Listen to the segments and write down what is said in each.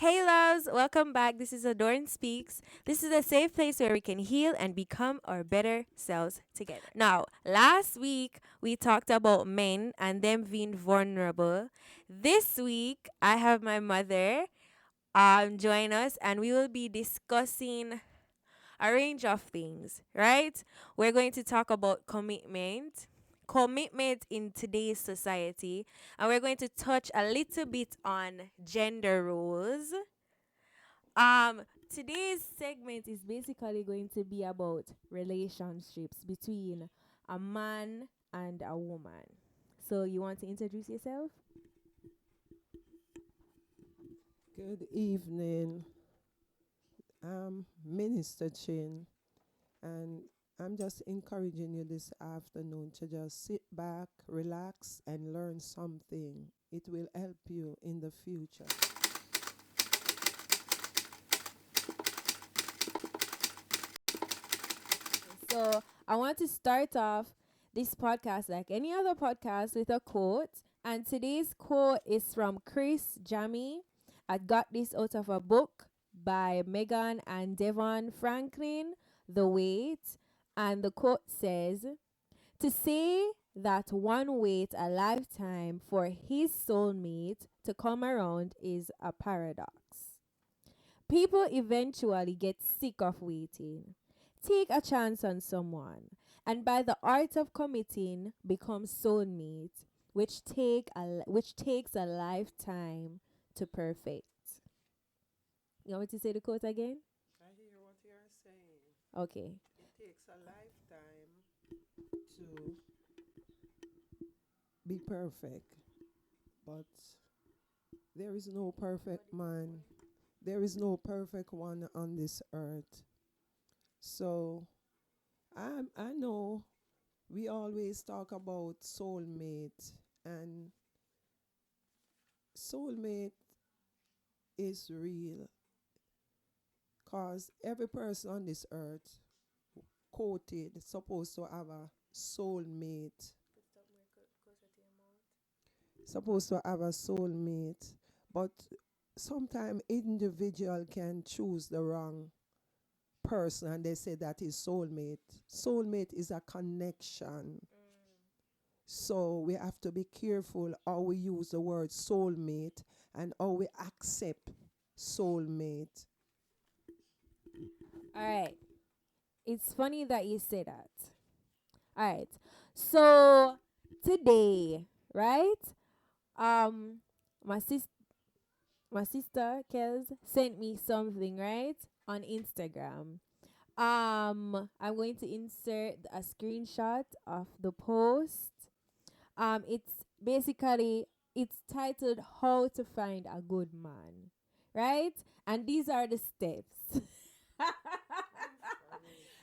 Hey loves, welcome back. This is Adorn Speaks. This is a safe place where we can heal and become our better selves together. Now, last week we talked about men and them being vulnerable. This week I have my mother join us and we will be discussing a range of things, right? We're going to talk about commitment in today's society, and we're going to touch a little bit on gender roles. Um, Today's segment is basically going to be about relationships between a man and a woman. So you want to introduce yourself? Good evening. I'm Minister Chin, and I'm just encouraging you this afternoon to just sit back, relax, and learn something. It will help you in the future. So I want to start off this podcast like any other podcast with a quote. And today's quote is from Chris Jammy. I got this out of a book by Megan and Devon Franklin, The Wait. And the quote says, to say that one waits a lifetime for his soulmate to come around is a paradox. People eventually get sick of waiting. Take a chance on someone, and by the art of committing, become soulmate, which takes a lifetime to perfect. You want me to say the quote again? I hear what you're saying. Okay. It takes a lifetime to be perfect, but there is no perfect man. There is no perfect one on this earth. So I know we always talk about soulmate, and soulmate is real because every person on this earth quoted supposed to have a soulmate, supposed to have a soulmate, but sometimes individual can choose the wrong person and they say that is soulmate. Soulmate is a connection. So we have to be careful how we use the word soulmate and how we accept soulmate. All right. It's funny that you say that. All right. So today, right? Um, my sis, my sister Kels sent me something right on Instagram. I'm going to insert a screenshot of the post. It's basically it's titled "How to Find a Good Man," right? And these are the steps.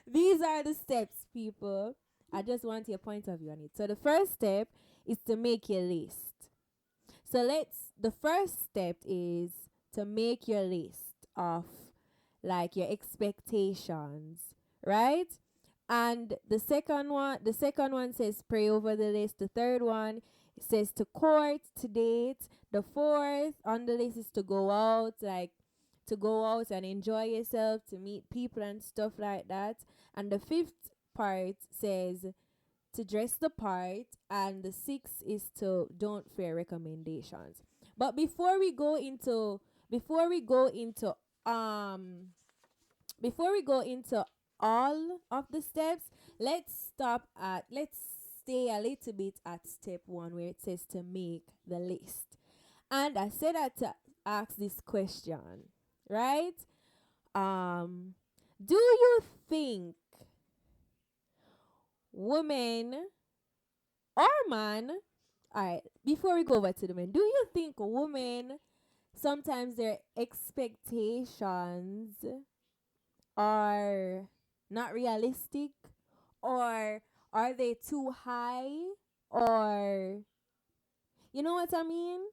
These are the steps, people. I just want your point of view on it. So the first step is to make your list. So the first step is to make your list of like your expectations, right? And the second one says pray over the list. The third one says to court, to date. The fourth on the list is to go out and enjoy yourself, to meet people and stuff like that. And the fifth part says to dress the part, and the sixth is to don't fear recommendations. But before we go into um before we go into all of the steps, let's stay a little bit at step one where it says to make the list. And I said that to ask this question, right? Um, do you think women or man, alright, before we go over to the men, do you think women sometimes their expectations are not realistic, or are they too high, or you know what I mean?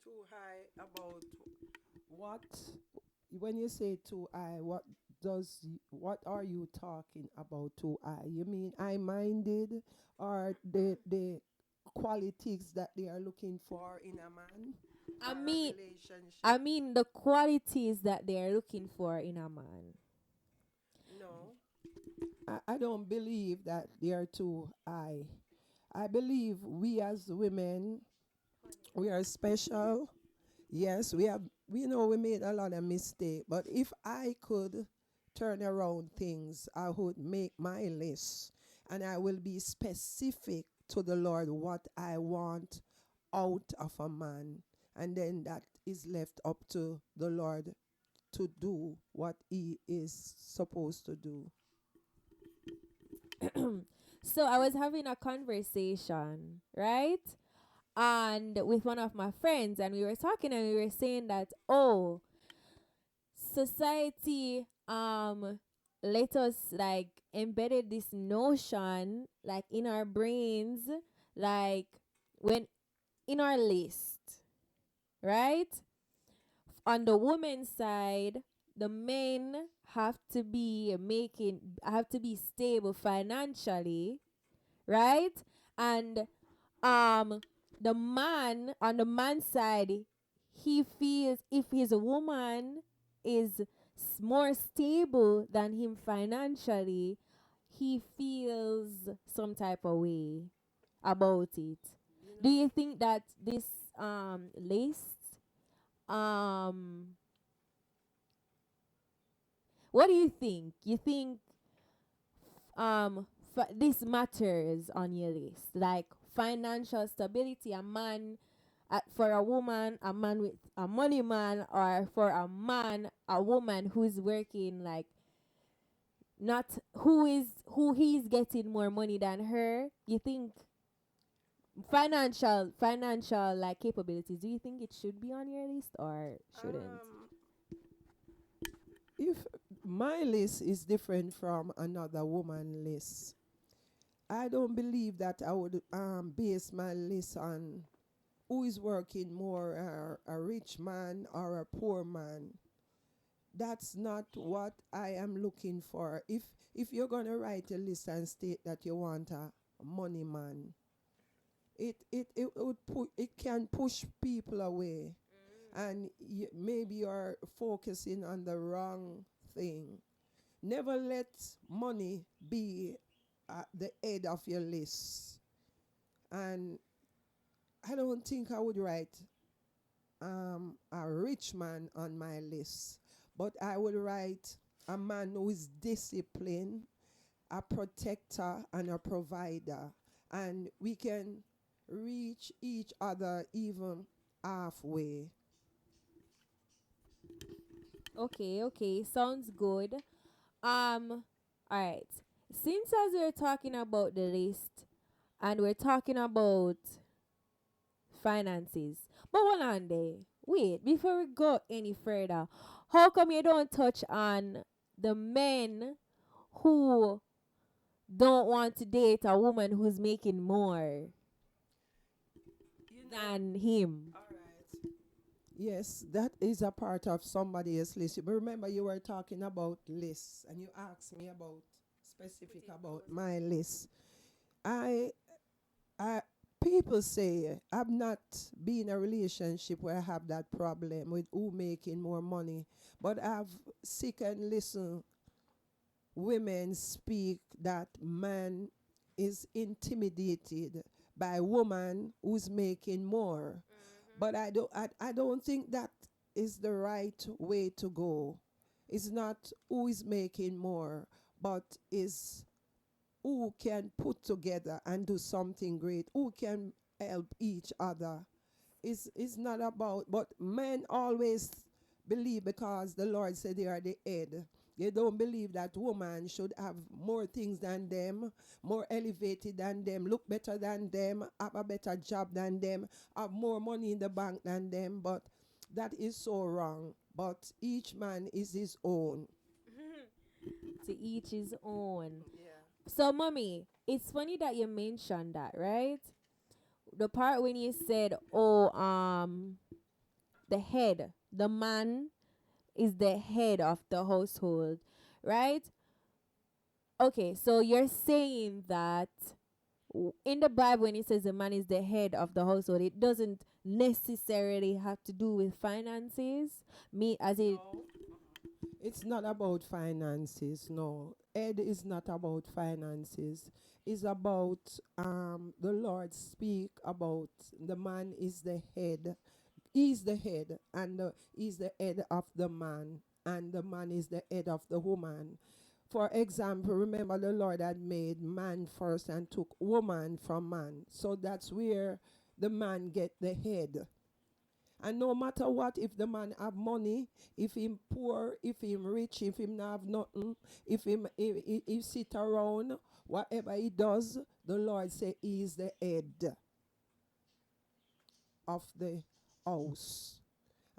Too high about what? When you say too high, what are you talking about too high? You mean I minded or the qualities that they are looking for in a man? I a mean, relationship. the qualities that they're looking for in a man. No, I don't believe that they are too high. I believe we as women, we are special. Yes, we know we made a lot of mistake, but if I could turn around things, I would make my list and I will be specific to the Lord what I want out of a man. And then that is left up to the Lord to do what he is supposed to do. So I was having a conversation, right? And with one of my friends, and we were talking and we were saying that, oh, society let us like embedded this notion like in our brains, like when in our list, right? On the woman's side, the men have to be stable financially, right? And um the man on the man's side, he feels if his woman is more stable than him financially, he feels some type of way about it. You Do know, you think that this list, um what do you think? You think this matters on your list, like financial stability? A man, for a woman, a man with a money man, or for a man, a woman who's working, like not who he's getting more money than her. You think financial like capabilities, do you think it should be on your list or shouldn't? um, if my list is different from another woman list, I don't believe that I would base my list on who is working more, a rich man or a poor man. That's not what I am looking for. If you're gonna write a list and state that you want a money man, it can push people away, and maybe you're focusing on the wrong thing. Never let money be at the head of your list. And I don't think I would write a rich man on my list, but I would write a man who is disciplined, a protector, and a provider. And we can reach each other even halfway. Okay, okay, sounds good. All right. Since as we're talking about the list and we're talking about finances, but hold on there. Wait, before we go any further, how come you don't touch on the men who don't want to date a woman who's making more You know, than him? all right. Yes, that is a part of somebody else's list. But remember, you were talking about lists, and you asked me about specific about my list. I, I, people say I've not been in a relationship where I have that problem with who making more money, but I've sit and listen women speak that man is intimidated by woman who's making more. But I don't think that is the right way to go. It's not who is making more, but is who can put together and do something great, who can help each other. It's not about, but men always believe because the Lord said they are the head. They don't believe that woman should have more things than them, more elevated than them, look better than them, have a better job than them, have more money in the bank than them. But that is so wrong. But each man is his own. To each his own. Yeah. So, mommy, it's funny that you mentioned that, right? The part when you said, "Oh, the head, the man is the head of the household," right? Okay, so you're saying that In the Bible, when it says the man is the head of the household, it doesn't necessarily have to do with finances. Me as it No, it's not about finances. No, Ed is not about finances. It's about the Lord speak about the man is the head. He's the head, and he's the head of the man, and the man is the head of the woman. For example, remember the Lord had made man first and took woman from man. So that's where the man get the head. And no matter what, if the man have money, if him poor, if him rich, if him not have nothing, if him he sit around, whatever he does, the Lord say he is the head of the house.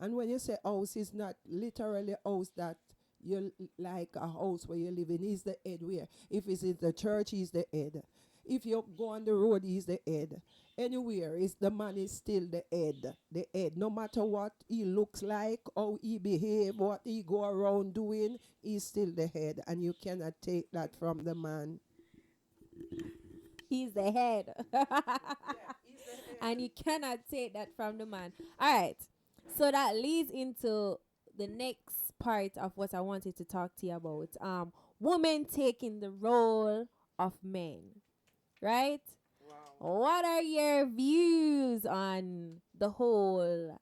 And when you say house, it's not literally house that you like a house where you live in. He's the head where. If it's in the church, he's the head. If you go on the road, he's the head. Anywhere, is the man is still the head. The head. No matter what he looks like, how he behave, what he go around doing, he's still the head. And you cannot take that from the man. he's the head. Yeah, he's the And head. you cannot take that from the man. All right. So that leads into the next part of what I wanted to talk to you about. Women taking the role of men, right? Wow. What are your views on the whole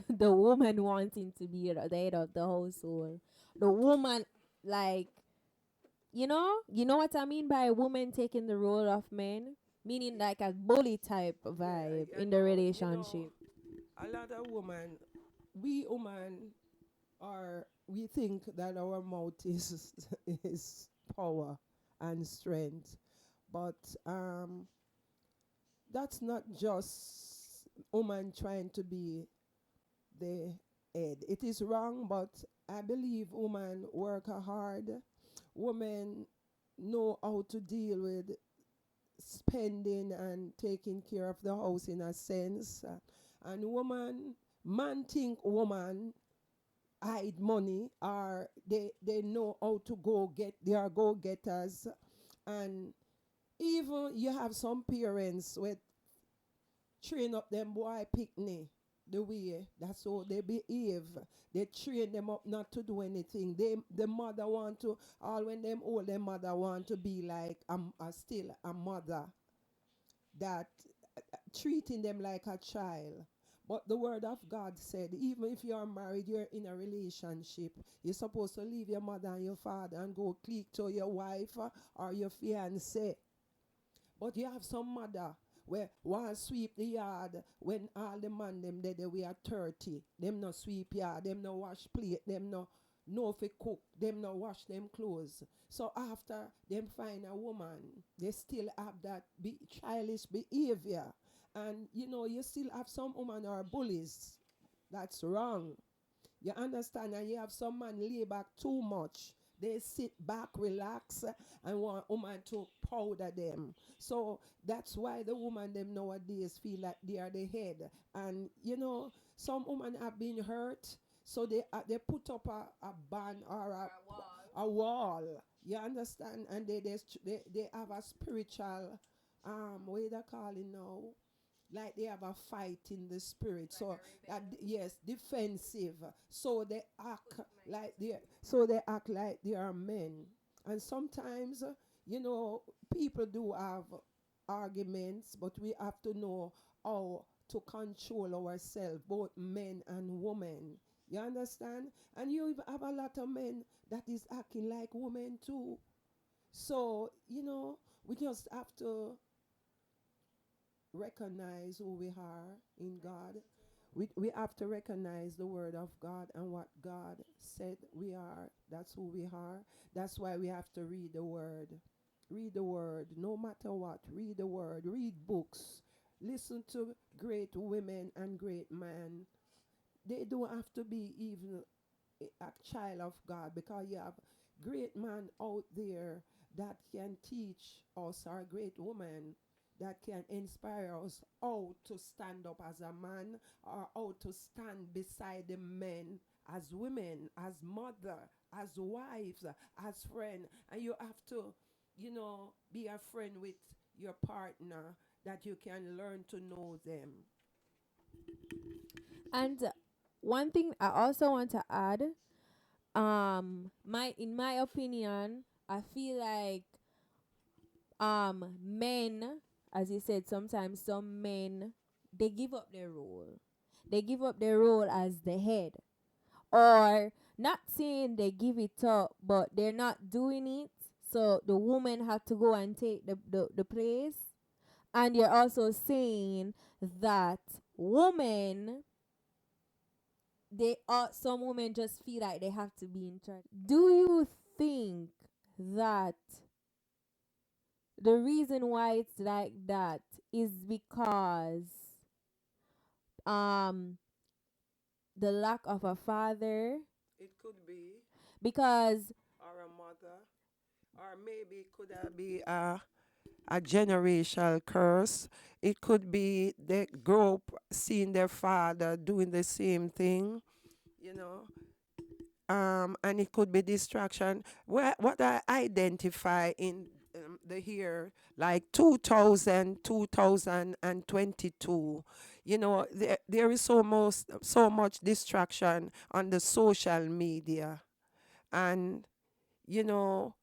the woman wanting to be the head of the household? The woman, like, you know what I mean by a woman taking the role of men? Meaning like a bully type Yeah, vibe in the relationship. a lot of women, we women we think that our mouth is is power and strength, but that's not just woman trying to be the head. It is wrong, but I believe women work hard. Women know how to deal with spending and taking care of the house in a sense. And man think woman hide money, or they know how to go get, they are go getters. And even you have some parents with train up them boy picnic the way that's how they behave. They train them up not to do anything. The mother want to, all when them old, their mother want to be like still a mother that treating them like a child. But the word of God said, even if you are married, you're in a relationship, you're supposed to leave your mother and your father and go click to your wife or your fiance. But you have some mother where one sweep the yard when all the man them they we are 30. Them no sweep yard, them no wash plate, them no know if cook, them no wash them clothes. So after them find a woman, they still have that childish behavior. And you still have some women are bullies. That's wrong. You understand? And you have some man lay back too much. They sit back, relax, and want woman to powder them. So that's why the woman them nowadays feel like they are the head. And some women have been hurt, so they put up a ban or a wall. You understand? And they have a spiritual what they call it now, like they have a fight in the spirit. So yes, defensive. So they act like they are men. And sometimes people do have arguments, but we have to know how to control ourselves, both men and women. You understand? And you have a lot of men that is acting like women too. So we just have to recognize who we are in God. We have to recognize the word of God and what God said we are. That's who we are. That's why we have to read the word. Read the word no matter what. Read the word. Read books. Listen to great women and great men. They don't have to be even a child of God, because you have great man out there that can teach us, or great woman that can inspire us how to stand up as a man, or how to stand beside the men, as women, as mother, as wives, as friend. And you have to be a friend with your partner, that you can learn to know them. And one thing I also want to add, my in my opinion, I feel like men, as you said, sometimes some men, they give up their role. They give up their role as the head. Or not saying they give it up, but they're not doing it. So the woman had to go and take the place. And you're also saying that women, they are, some women just feel like they have to be in charge. Do you think that the reason why it's like that is because um the lack of a father? It could be, Because or a mother, or maybe it could be a generational curse. It could be they grow up seeing their father doing the same thing, you know. And it could be distraction. What I identify in the year like 2000, 2022, there is so much distraction on the social media, and you know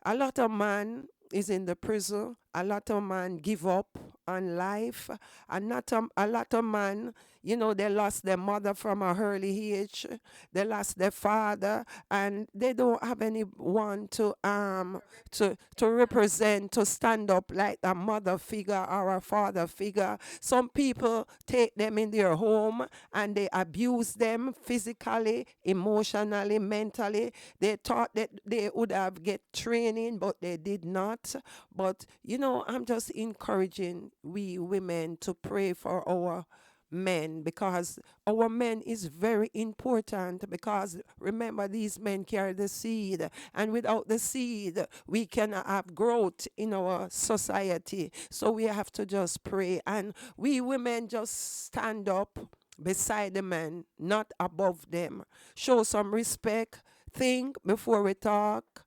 a lot of man is in the prison. A lot of man give up on life. A lot of man, they lost their mother from a early age. They lost their father, and they don't have anyone to represent, to stand up like a mother figure or a father figure. Some people take them in their home and they abuse them physically, emotionally, mentally. They thought that they would have get training, but they did not. But I'm just encouraging we women to pray for our men, because our men is very important, because remember, these men carry the seed, and without the seed we cannot have growth in our society. So we have to just pray, and we women just stand up beside the men, not above them. Show some respect, think before we talk,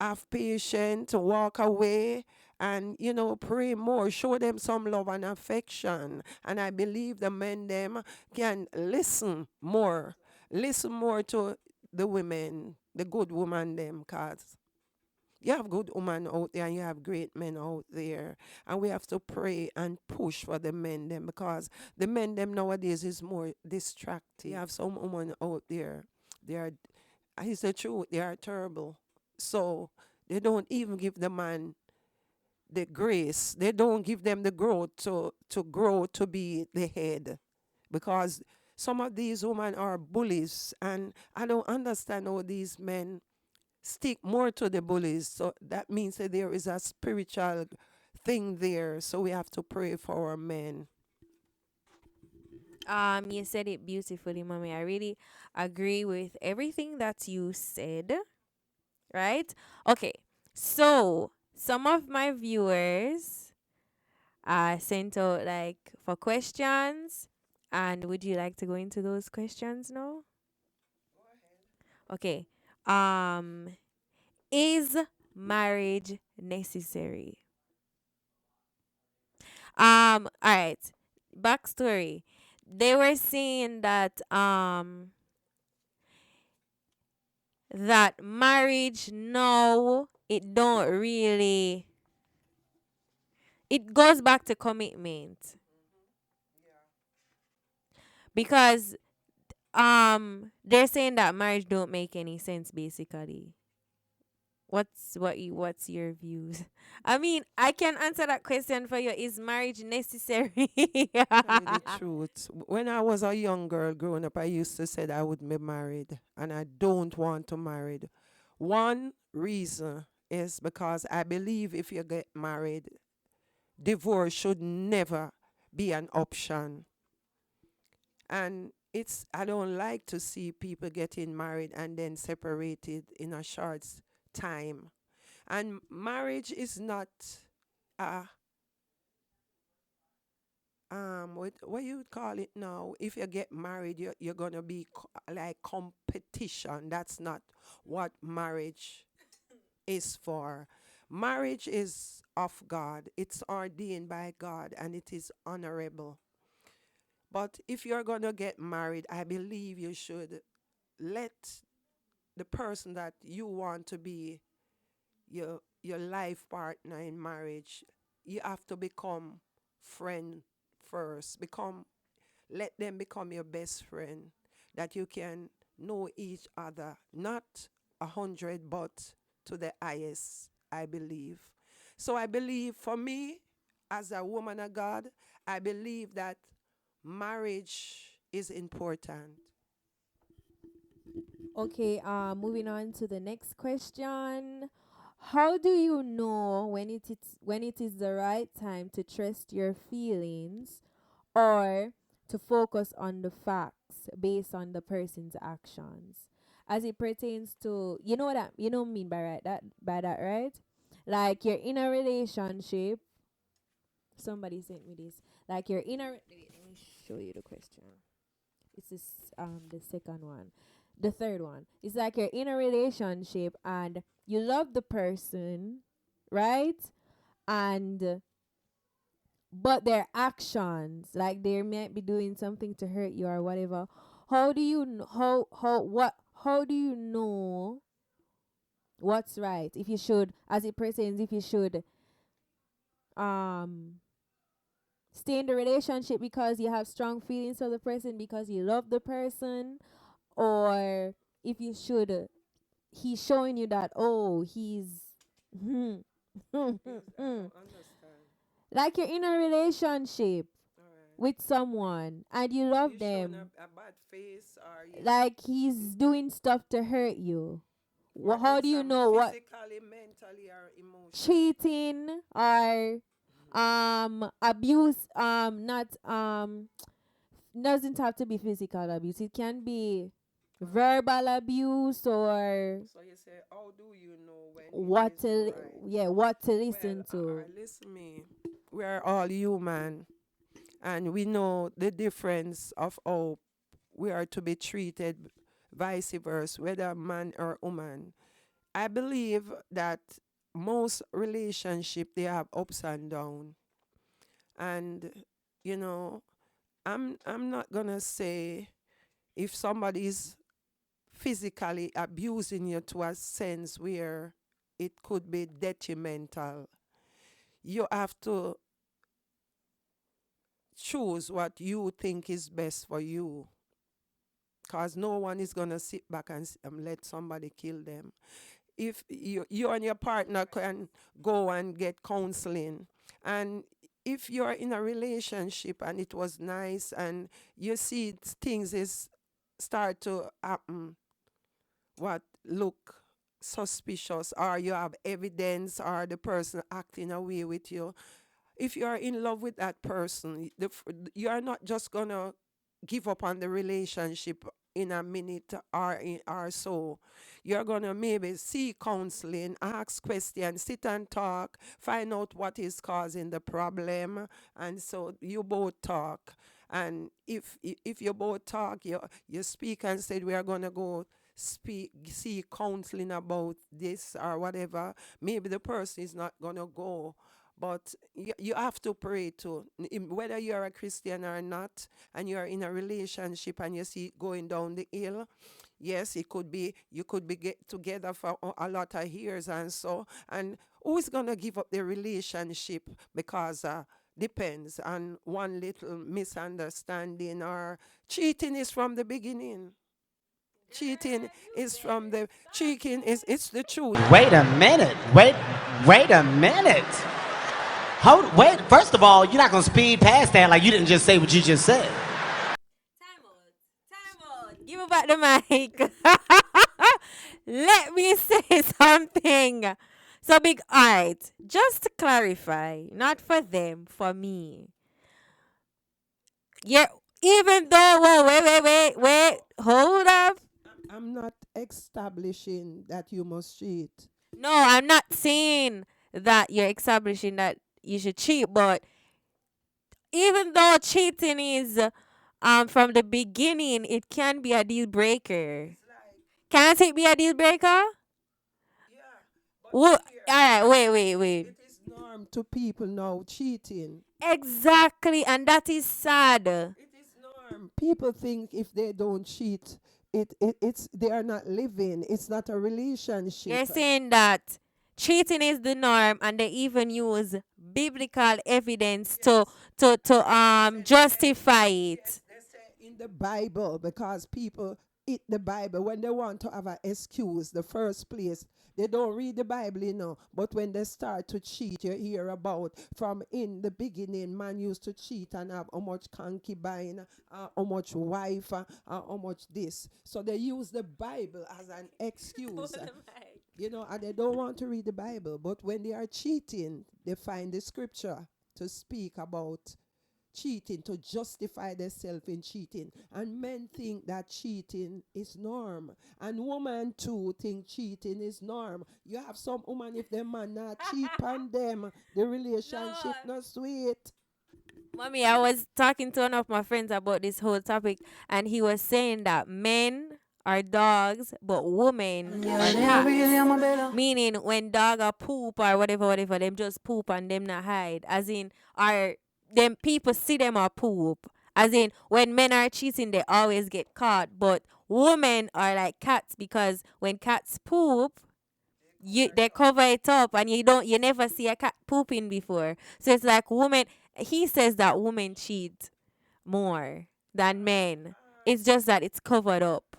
have patience, walk away, and pray more, show them some love and affection. And I believe the men them can listen more to the women, the good woman them, cause you have good women out there and you have great men out there. And we have to pray and push for the men them, because the men them nowadays is more distracted. You have some women out there, they are, it's the truth, they are terrible. So they don't even give the man the grace. They don't give them the growth to grow to be the head, because some of these women are bullies, and I don't understand how these men stick more to the bullies. So that means that there is a spiritual thing there. So we have to pray for our men. you said it beautifully, mommy. I really agree with everything that you said, right? Okay. So, some of my viewers sent out like for questions, and would you like to go into those questions now? Okay. Um is marriage necessary? All right. Backstory. They were saying that marriage, no, it don't really, it goes back to commitment, because they're saying that marriage don't make any sense basically. What's your views? I mean, I can answer that question for you. Is marriage necessary? Tell you the truth. When I was a young girl growing up, I used to say that I would be married, and I don't want to marry. One reason is because I believe if you get married, divorce should never be an option. And I don't like to see people getting married and then separated in a short time. And marriage is not a what you would call it now. If you get married, you're gonna be like competition. That's not what marriage is for. Marriage is of God, it's ordained by God, and it is honorable. But if you're going to get married, I believe you should let the person that you want to be your life partner in marriage, you have to become friend first. Become Let them become your best friend, that you can know each other, not 100, but to the highest, I believe. So I believe for me, as a woman of God, I believe that marriage is important. Okay, moving on to the next question. How do you know when it is the right time to trust your feelings or to focus on the facts based on the person's actions? As it pertains to, you know what you know what I mean by that, right? Like you're in a relationship. Somebody sent me this. Like you're in a wait, let me show you the question. It's this the second one. The third one. It's like you're in a relationship and you love the person, right? And but their actions, like they might be doing something to hurt you or whatever. How do you how do you know what's right? If you should, as it pertains, if you should um stay in the relationship because you have strong feelings for the person, because you love the person, or if you should he's showing you that, oh, he's Yes, I don't understand. like you're in a relationship All right. with someone and you You love showing them, a bad face, or you, like he's doing stuff to hurt you. what How do else? you know what? Physically, mentally, or emotionally? Cheating or abuse, not doesn't have to be physical abuse. It can be verbal abuse or So you say, how do you know when it what is to right? what to Well, listen to. listen me. We are all human, and we know the difference of how we are to be treated, vice versa, whether man or woman. I believe that most relationship they have ups and downs, and you know, I'm not gonna say if somebody is physically abusing you to a sense where it could be detrimental. You have to choose what you think is best for you, because no one is going to sit back and let somebody kill them. If you and your partner can go and get counseling, and if you're in a relationship and it was nice and you see things is start to happen, what look suspicious, or you have evidence, or the person acting away with you, if you are in love with that person, you are not just gonna give up on the relationship in a minute or so. You're gonna maybe seek counseling, ask questions, sit and talk, find out what is causing the problem, and so you both talk. And if you both talk, you speak and said we are gonna go speak see counseling about this or whatever. Maybe the person is not gonna go, but you have to pray too. Whether you're a Christian or not, and you're in a relationship and you see it going down the hill, yes, it could be, you could be get together for a lot of years and so. And who is going to give up the relationship because depends on one little misunderstanding, or cheating is from the beginning. Cheating is it's the truth. Wait a minute. Wait a minute. Wait. First of all, you're not gonna speed past that like you didn't just say what you just said. Time out. Time out. Give me back the mic. Let me say something. So big art. Just to clarify, not for them, for me. Yeah. Even though, whoa, wait. Hold up. I'm not establishing that you must cheat. No, I'm not saying that you're establishing that you should cheat, but even though cheating is from the beginning, it can be a deal breaker. It's like, Can't it be a deal breaker? yeah, but What? All right, wait. It is norm to people now cheating. Exactly, and that is sad. It is norm. People think if they don't cheat, it's they are not living. It's not a relationship. You're saying that cheating is the norm, and they even use biblical evidence to Yes. justify it. Yes, they say in the Bible because people eat the Bible when they want to have an excuse. The first place they don't read the Bible, But when they start to cheat, you hear about from in the beginning, man used to cheat and have how much concubine, how much wife, how much this. So they use the Bible as an excuse. And they don't want to read the Bible. But when they are cheating, they find the scripture to speak about cheating, to justify themselves in cheating. And men think that cheating is norm. And women too think cheating is norm. You have some woman, if them man not cheat on them, the relationship not sweet. Mommy, I was talking to one of my friends about this whole topic, and he was saying that men are dogs, but women are cats. Meaning, when dog are poop or whatever, them just poop and them not hide. As in, are them people see them are poop. As in, when men are cheating, they always get caught. But women are like cats because when cats poop, they cover it up and you never see a cat pooping before. So it's like women. He says that women cheat more than men. It's just that it's covered up.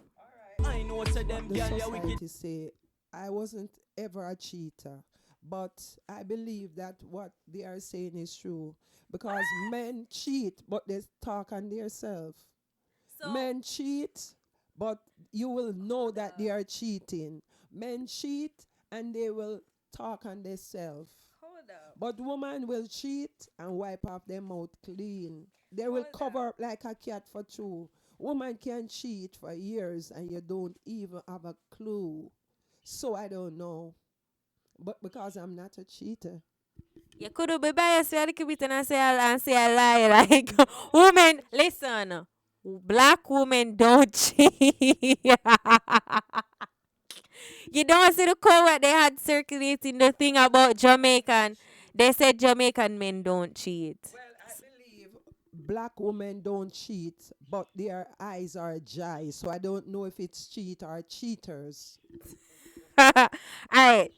I know what the society say. I wasn't ever a cheater, but I believe that what they are saying is true because men cheat, but they talk on themselves. So Men cheat, but you will know that they are cheating. Men cheat and they will talk on themselves. hold up. But woman will cheat and wipe off their mouth clean. They will cover up like a cat for two. Woman can cheat for years and you don't even have a clue. So I don't know. But because I'm not a cheater. You could be biased a little bit and say a lie. Like, women, listen, black women don't cheat. You don't see the quote they had circulating the thing about Jamaican. They said Jamaican men don't cheat. Well, I believe black women don't cheat, but their eyes are dry. So I don't know if it's cheat or cheaters. All right.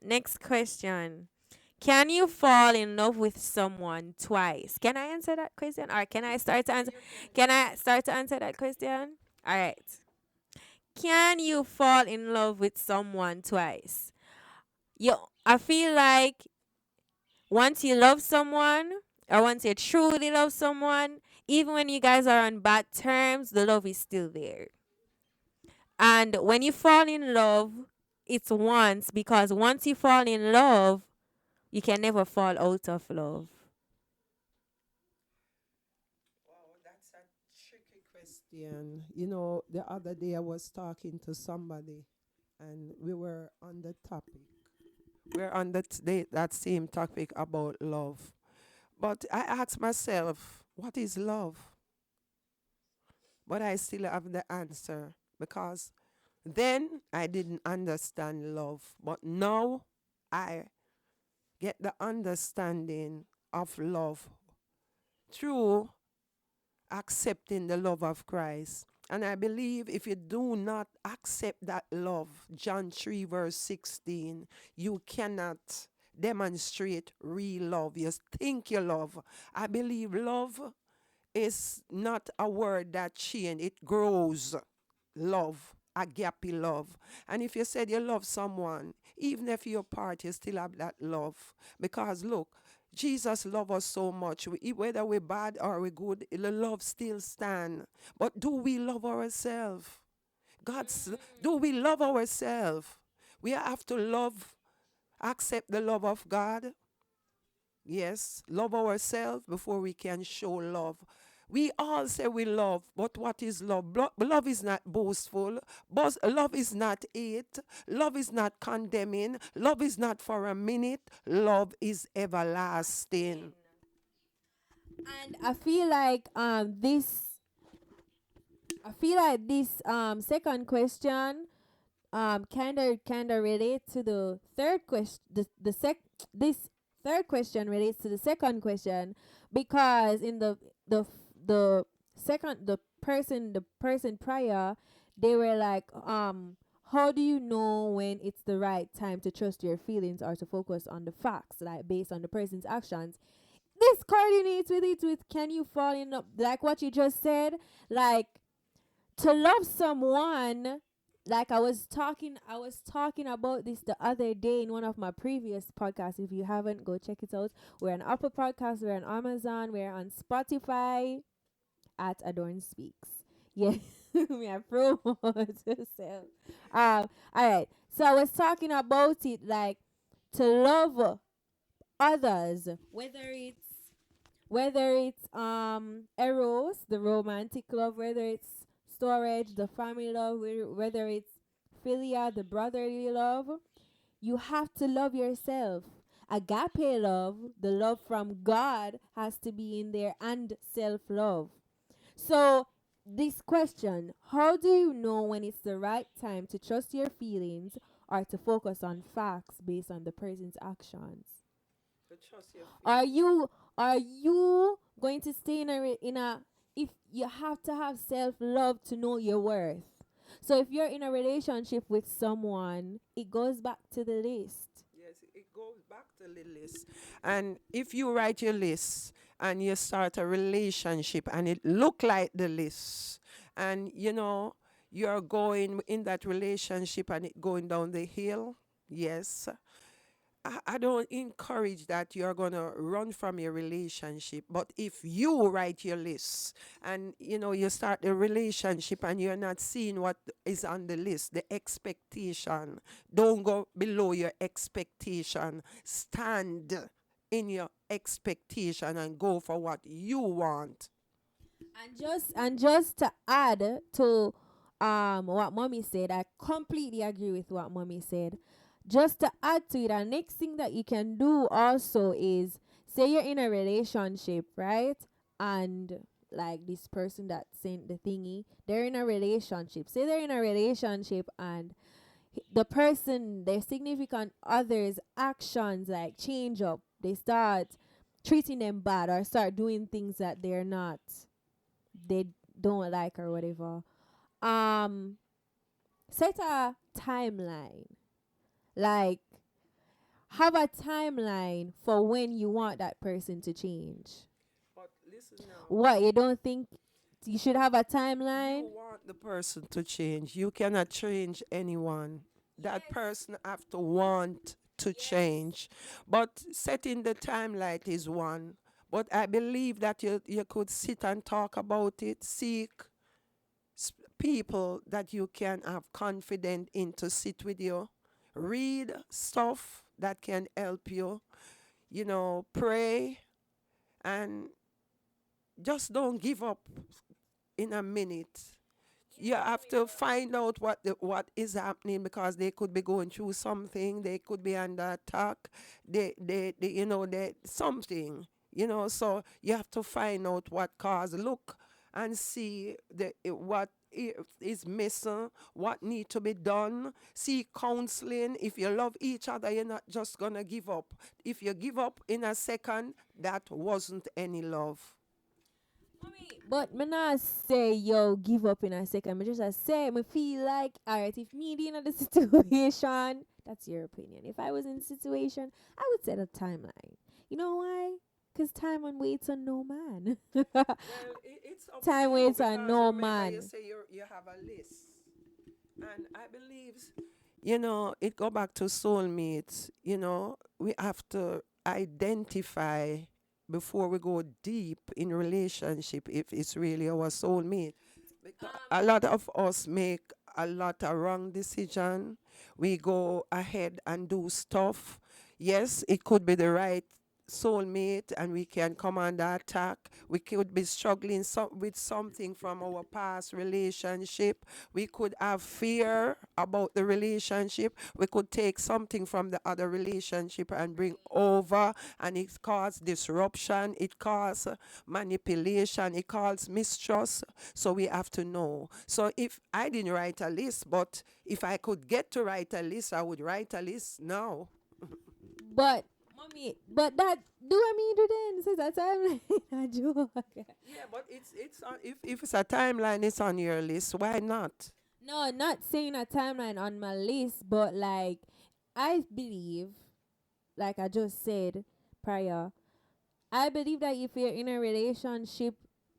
Next question. Can you fall in love with someone twice? Can I answer that question, or can I start to answer? Can I start to answer that question? All right. Can you fall in love with someone twice? I feel like once you love someone, or once you truly love someone, even when you guys are on bad terms, the love is still there. And when you fall in love, it's once, because once you fall in love, you can never fall out of love. Wow, that's a tricky question. The other day I was talking to somebody and we were on the topic. We're on that same topic about love. But I asked myself, what is love? But I still have the answer because then I didn't understand love. But now I get the understanding of love through accepting the love of Christ. And I believe if you do not accept that love, John 3, verse 16, you cannot demonstrate real love. You think you love. I believe love is not a word that changes, it grows. Love, agape love. And if you said you love someone, even if you're apart, you still have that love. Because look, Jesus loves us so much. Whether we're bad or we're good, the love still stand. But do we love ourselves? Do we love ourselves? We have to accept the love of God. Yes, love ourselves before we can show love. We all say we love, but what is love? Love is not boastful. Love is not hate. Love is not condemning. Love is not for a minute. Love is everlasting. And I feel like this second question, kind of relate to the third question. This third question relates to the second question, because in the the the person prior, they were like, how do you know when it's the right time to trust your feelings or to focus on the facts, like based on the person's actions? This coordinates with it with, can you fall in love, like what you just said, like to love someone. Like I was talking about this the other day in one of my previous podcasts. If you haven't, go check it out. We're on Apple Podcasts, we're on Amazon, we're on Spotify at Adorn Speaks. Yeah. Me I promote yourself. All right. So I was talking about it, like to love others, whether it's eros, the romantic love, whether it's storage, the family love, whether it's philia, the brotherly love. You have to love yourself. Agape love, the love from God, has to be in there, and self love. So, this question, how do you know when it's the right time to trust your feelings or to focus on facts based on the person's actions? To trust your Are feelings. you are you going to stay in a if you have to have self love to know your worth? So if you're in a relationship with someone, it goes back to the list. Yes, it goes back to the list. And if you write your list and you start a relationship and it look like the list, and you're going in that relationship and it going down the hill, yes, I don't encourage that you're gonna run from your relationship. But if you write your list and you start the relationship and you're not seeing what is on the list, the expectation, don't go below your expectation. Stand in your expectation and go for what you want. And just to add to what mommy said, I completely agree with what mommy said. Just to add to it, the next thing that you can do also is, say you're in a relationship, right? And like this person that sent the thingy, they're in a relationship. Say they're in a relationship and the person, their significant other's actions like change up. They start treating them bad or start doing things that they don't like or whatever. Um, Set a timeline. Like, have a timeline for when you want that person to change. But listen now. What, you don't think you should have a You timeline? want the person to change. You cannot change anyone. That person have to want to change. But setting the timeline is one. But I believe that you could sit and talk about it, seek people that you can have confidence in to sit with you, read stuff that can help you, pray, and just don't give up in a minute. You have to find out what is happening, because they could be going through something. They could be under attack. They they something. So you have to find out what cause. Look and see what is missing, what need to be done. See counseling. If you love each other, you're not just gonna give up. If you give up in a second, that wasn't any love. But me not say yo give up in a second. Me just a say me feel like, alright, if me be in the situation, that's your opinion. If I was in the situation, I would set a timeline. You know why? Cause time and waits on no man. Well, it's up to Time you, waits on because no remember you man. say you have a list, and I believe it go back to soulmates. We have to identify before we go deep in relationship if it's really our soulmate. Because a lot of us make a lot of wrong decision. We go ahead and do stuff. Yes, it could be the right soulmate and we can come under attack. We could be struggling with something from our past relationship. We could have fear about the relationship. We could take something from the other relationship and bring over, and it causes disruption, it causes manipulation, it causes mistrust. So we have to know. So if I didn't write a list, but if I could get to write a list, I would write a list now. But mommy, but that do I mean to then says that time a joke. Yeah, but it's on, if it's a timeline, it's on your list. Why not? No, not saying a timeline on my list, but like I believe, like I just said prior, I believe that if you're in a relationship,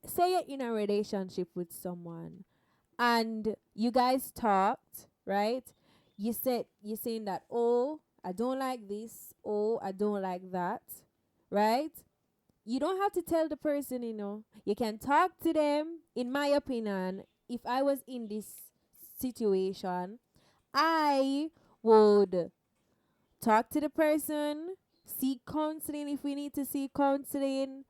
say you're in a relationship with someone and you guys talked, right? You're saying that, oh, I don't like this, oh, I don't like that, right? You don't have to tell the person, You can talk to them. In my opinion, if I was in this situation, I would talk to the person, seek counseling if we need to seek counseling.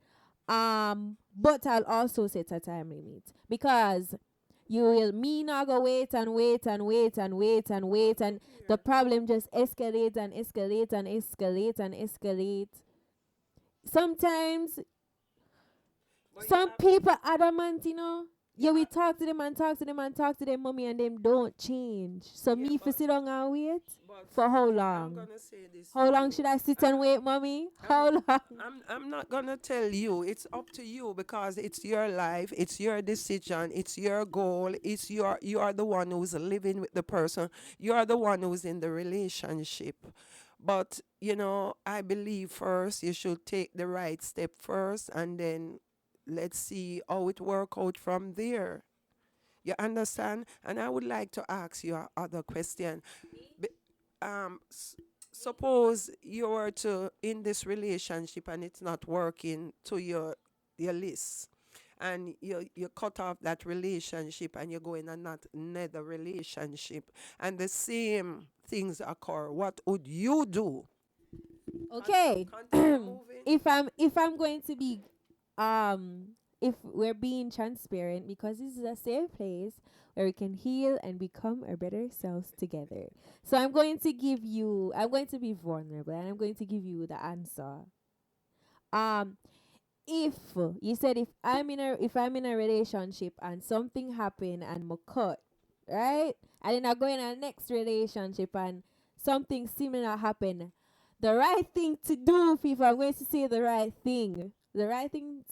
But I'll also set a time limit because you will me not go wait and wait and wait and wait and wait and the problem just escalate and escalate and escalate and escalate. Sometimes But you some have, people adamant, Yeah, we yeah, talk to them and talk to them and talk to them, mommy, and them don't change. So yeah, me for sit down and wait but for how I'm long? gonna say this to How long you. should I sit I, and wait, mommy? I'm, How long? I'm not gonna tell you. It's up to you because it's your life, it's your decision, it's your goal. You are the one who's living with the person. You are the one who's in the relationship. But I believe first you should take the right step first, and then let's see how it work out from there. You understand? And I would like to ask you other question. Be- Suppose you were to in this relationship and it's not working to your list, and you cut off that relationship and you go in another relationship, and the same things occur. What would you do? Okay. Continue moving. if I'm going to be if we're being transparent, because this is a safe place where we can heal and become our better selves together. So I'm going to be vulnerable and I'm going to give you the answer. Um if you said if I'm in a relationship and something happened and me cut, right? And then I go in a next relationship and something similar happened. The right thing to do, if I'm going to say the right thing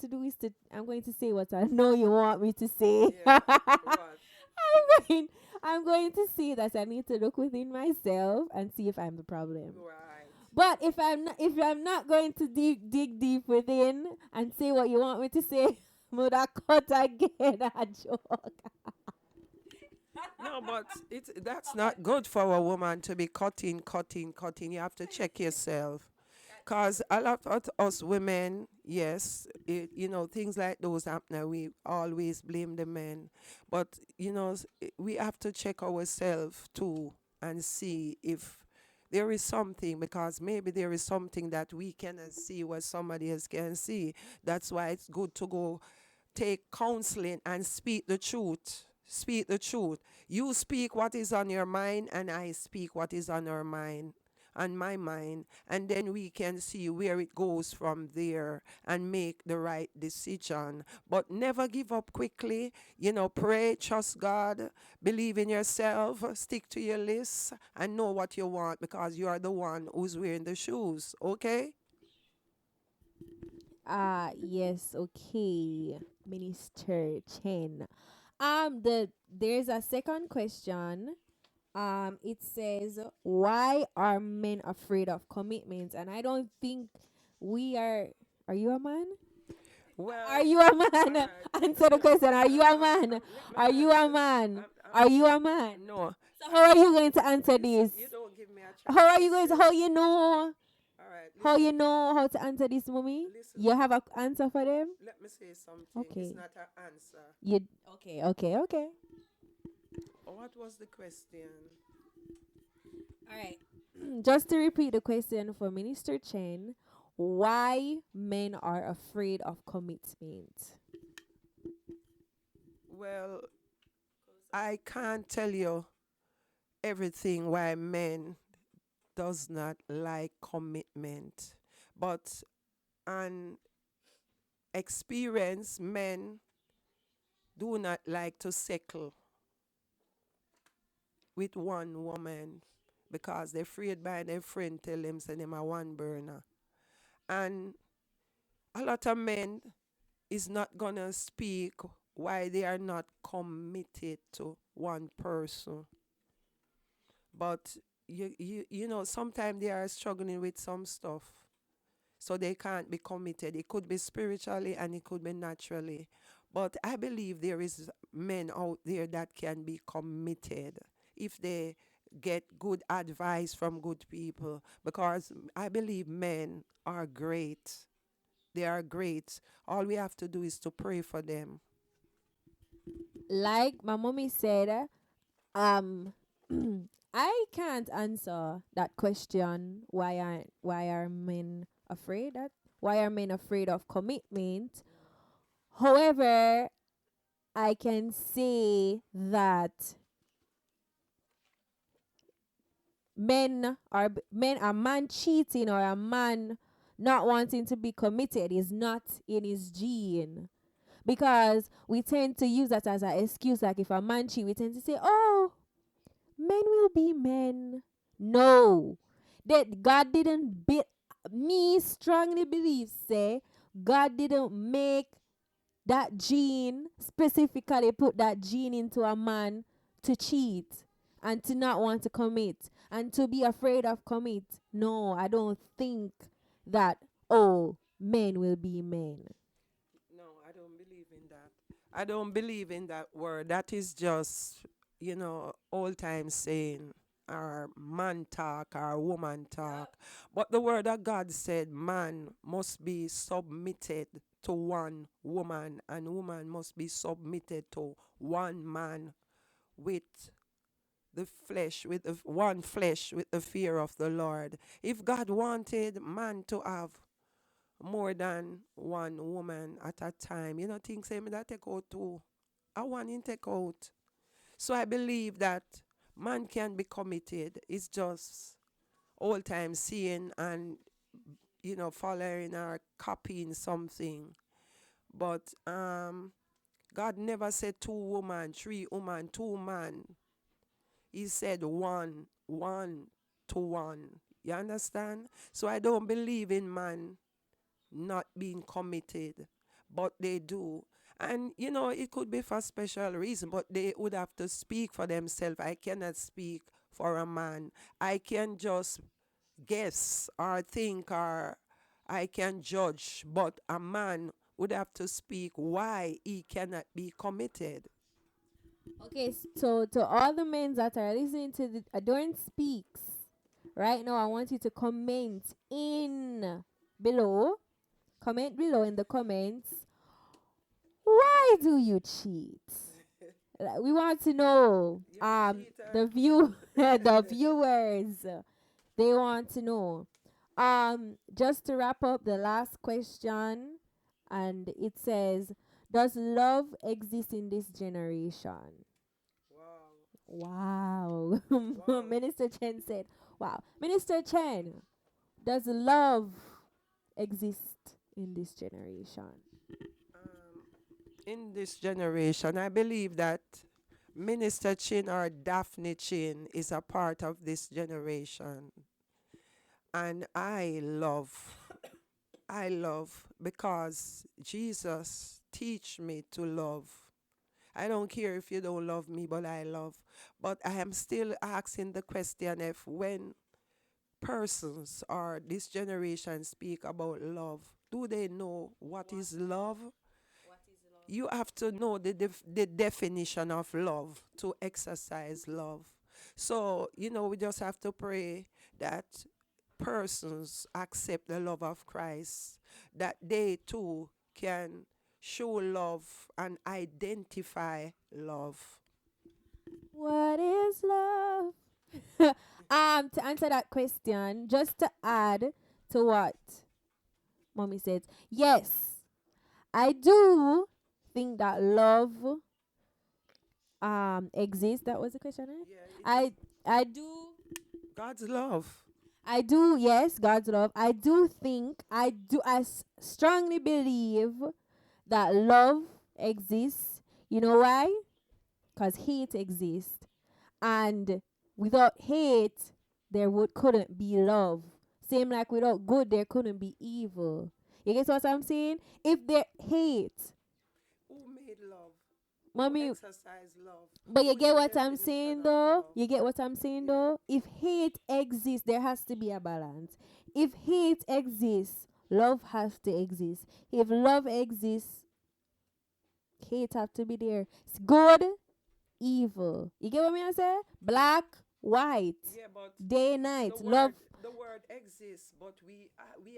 to do is to I'm going to say what I know you want me to say. Yeah. What? going, I'm going to see that I need to look within myself and see if I'm the problem. Right. But if I'm not going to dig deep within and say what you want me to say, would I cut again a joke? No, but that's not good for a woman to be cutting, cutting, cutting. You have to check yourself. Because a lot of us women, yes, things like those happen. We always blame the men. But, we have to check ourselves too and see if there is something, because maybe there is something that we cannot see what somebody else can see. That's why it's good to go take counseling and speak the truth. Speak the truth. You speak what is on your mind, and I speak what is on our mind, on my mind, and then we can see where it goes from there and make the right decision. But never give up quickly. Pray, trust God, believe in yourself, stick to your list, and know what you want because you are the one who's wearing the shoes. Okay? Yes, okay. Minister Chen. There's a second question. It says, why are men afraid of commitment? And I don't think we are. Are you a man? Well, Are you a all man? right. Answer the question. Are you a man? Let me Are you a answer. man? I'm Are you a man? no. So how are you going to answer this? You don't give me a chance How are to you going to? say. How you know? All right, How listen, you know how to answer this, mommy? listen. You have a answer for them? Let me say something. It's Okay. not an answer. You okay. What was the question? All right. Just to repeat the question for Minister Chen, why men are afraid of commitment. Well, I can't tell you everything why men does not like commitment, but an experienced men do not like to settle with one woman because they're afraid by their friend tell them say them a one burner. And a lot of men is not gonna speak why they are not committed to one person. But you know, sometimes they are struggling with some stuff. So they can't be committed. It could be spiritually and it could be naturally. But I believe there is men out there that can be committed if they get good advice from good people. Because I believe men are great. They are great. All we have to do is to pray for them. Like my mommy said, um I can't answer that question, why are men afraid that why are men afraid of commitment. However, I can say that a man cheating or a man not wanting to be committed is not in his gene, because we tend to use that as an excuse. Like if a man cheat, we tend to say, oh, men will be men. No, that God didn't be me strongly believe, say God didn't make that gene, specifically put that gene into a man to cheat and to not want to commit and to be afraid of commit. No, I don't think that, oh, men will be men. No, I don't believe in that. I don't believe in that word. That is just, old time saying, or man talk, or woman talk. But the word of God said man must be submitted to one woman, and woman must be submitted to one man with the flesh, with the one flesh, with the fear of the Lord. If God wanted man to have more than one woman at a time, things say me that take out two. I want him take out. So I believe that man can be committed. It's just all time seeing and following or copying something. But God never said two woman, three woman, two man. He said one to one. You understand? So I don't believe in man not being committed, but they do. And it could be for special reason, but they would have to speak for themselves. I cannot speak for a man. I can just guess or think, or I can judge, but a man would have to speak why he cannot be committed. Okay, so to all the men that are listening to the Adorn Speaks right now, I want you to below. Comment below in the comments. Why do you cheat? Like, we want to know. You're a cheater. The the viewers, they want to know. Just to wrap up the last question, and it says, does love exist in this generation? Wow. Wow. Wow. Minister Chen said, wow. Minister Chen, does love exist in this generation? Um, in this generation, I believe that Minister Chin or Daphne Chin is a part of this generation. And I love because Jesus teach me to love. I don't care if you don't love me, but I love. But I am still asking the question, if when persons or this generation speak about love, do they know what is love? You have to know the definition of love to exercise love. So, we just have to pray that persons accept the love of Christ, that they too can show love and identify love. What is love? To answer that question, just to add to what Mommy said, yes, I do think that love exists. That was the question, right? Yeah, it is I do God's love. I do, yes, God's love. I do think, strongly believe that love exists. You know why? Because hate exists. And without hate, there couldn't be love. Same like without good, there couldn't be evil. You get what I'm saying? If there hate, Who made love? Who mommy, exercised love? but you Who is get the what I'm definition saying of though? love? You get what I'm saying Yeah. though? If hate exists, there has to be a balance. If hate exists, love has to exist. If love exists, hate have to be there. It's good, evil. You get what I say? Black, white, Yeah, but day, night, the love. word exists, but we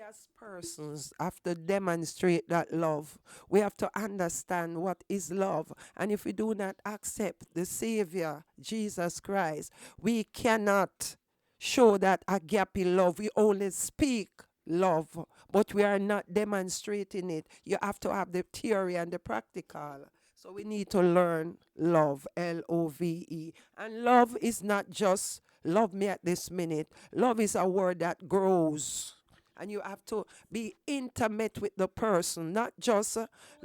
as persons have to demonstrate that love. We have to understand what is love, and if we do not accept the Savior Jesus Christ, we cannot show that agape love. We only speak love, but we are not demonstrating it. You have to have the theory and the practical. So we need to learn love, Love. And love is not just love me at this minute. Love is a word that grows. And you have to be intimate with the person, not just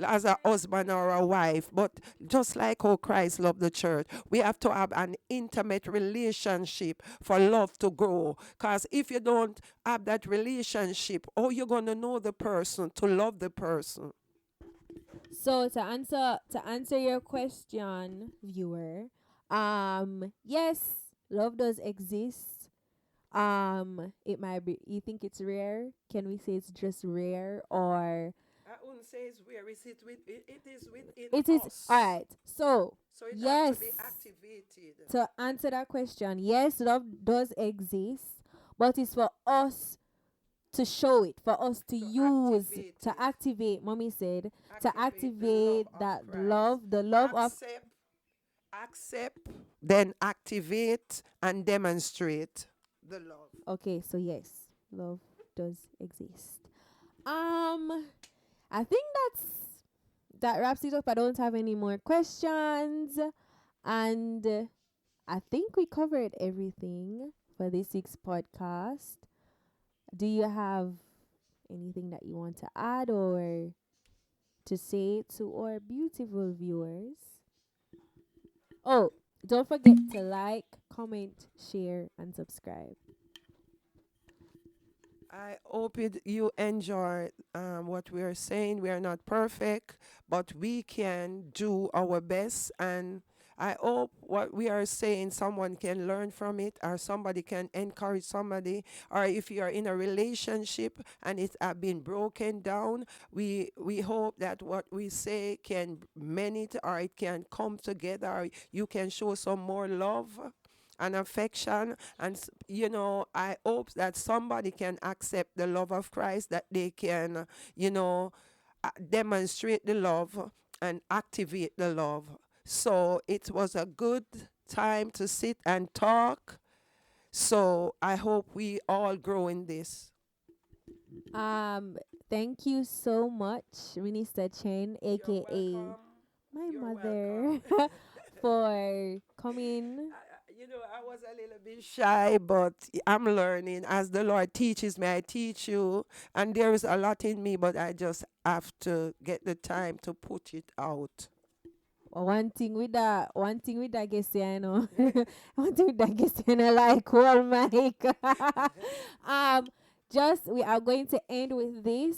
as a husband or a wife, but just like how Christ loved the church. We have to have an intimate relationship for love to grow. Because if you don't have that relationship, how you going to know the person, to love the person? So to answer your question, viewer, yes, love does exist. It might be, you think it's rare? Can we say it's just rare, or I wouldn't say it's where is it with it is within it is us. all right? So So it has yes, to be activated. to answer that question, yes, love does exist, but it's for us to show it, for us to To use, activate to it. activate. Mommy said to Activate the love activate of that Christ. the love of. Accept, then activate and demonstrate the love. Okay, so yes, love does exist. I think that wraps it up. I don't have any more questions, and I think we covered everything for this week's podcast. Do you have anything that you want to add or to say to our beautiful viewers? Oh, don't forget to like, comment, share, and subscribe. I hope you enjoy what we are saying. We are not perfect, but we can do our best. And I hope what we are saying, someone can learn from it, or somebody can encourage somebody. Or if you are in a relationship and it has been broken down, we hope that what we say can mend it, or it can come together, or you can show some more love and affection. And I hope that somebody can accept the love of Christ, that they can demonstrate the love and activate the love. So it was a good time to sit and talk. So I hope we all grow in this. Um, Thank you so much, Minister Chen, You're aka welcome. my You're mother, welcome. for coming. I was a little bit shy, but I'm learning. As the Lord teaches me, I teach you. And there is a lot in me, but I just have to get the time to put it out. One thing with that, guess I know. One thing with that, guess I know, like whole mic. um, just we are going to end with this.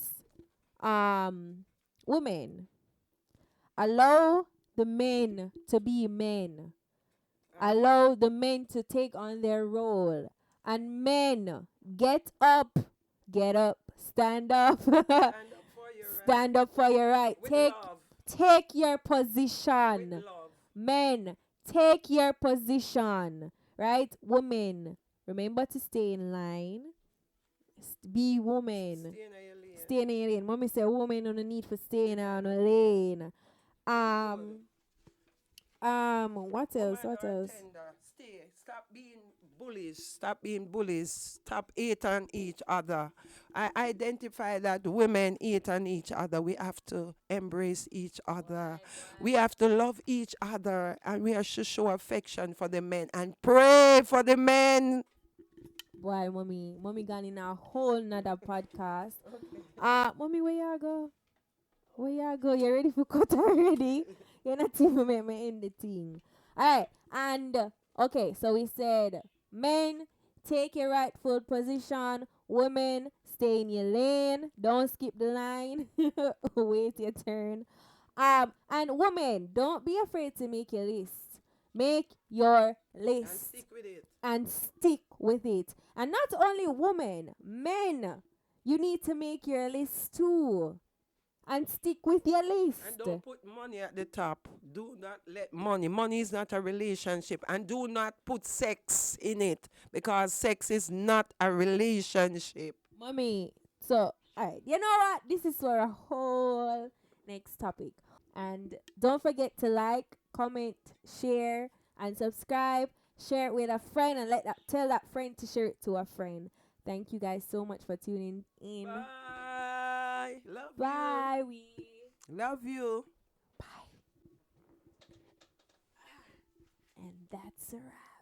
Women, allow the men to be men. Allow the men to take on their role. And men, get up, stand up, Stand up for your right. stand up for your right. With Take love. take your With position. love. Men, take your position. Right? Women, remember to stay in line. Be woman. Stay in your lane. Stay in your lane. Mommy say woman no need for staying on a lane. Good. What else? Woman What or else? tender. Stay. Stop being bullies. Stop being bullies. Stop hating each other. I identify that women hate on each other. We have to embrace each other. We have to love each other, and we have to show affection for the men and pray for the men. Boy, mommy gone in a whole nother podcast. Mommy, where you go? Where you go? You ready for cut already? You're not even make me end the thing. Alright, and okay, so we said men take your rightful position, women stay in your lane, don't skip the line, wait your turn. And women, don't be afraid to make your list. Make your And list stick with it. and stick with it. And not only women, men, you need to make your list too and stick with your list. And don't put money at the top. Do not let money. Money is not a relationship. And do not put sex in it, because sex is not a relationship. Mommy, so, alright, you know what? This is for a whole next topic. And don't forget to like, comment, share, and subscribe. Share it with a friend and tell that friend to share it to a friend. Thank you guys so much for tuning in. Bye. Love Bye. you. Love you. Bye. And that's a wrap.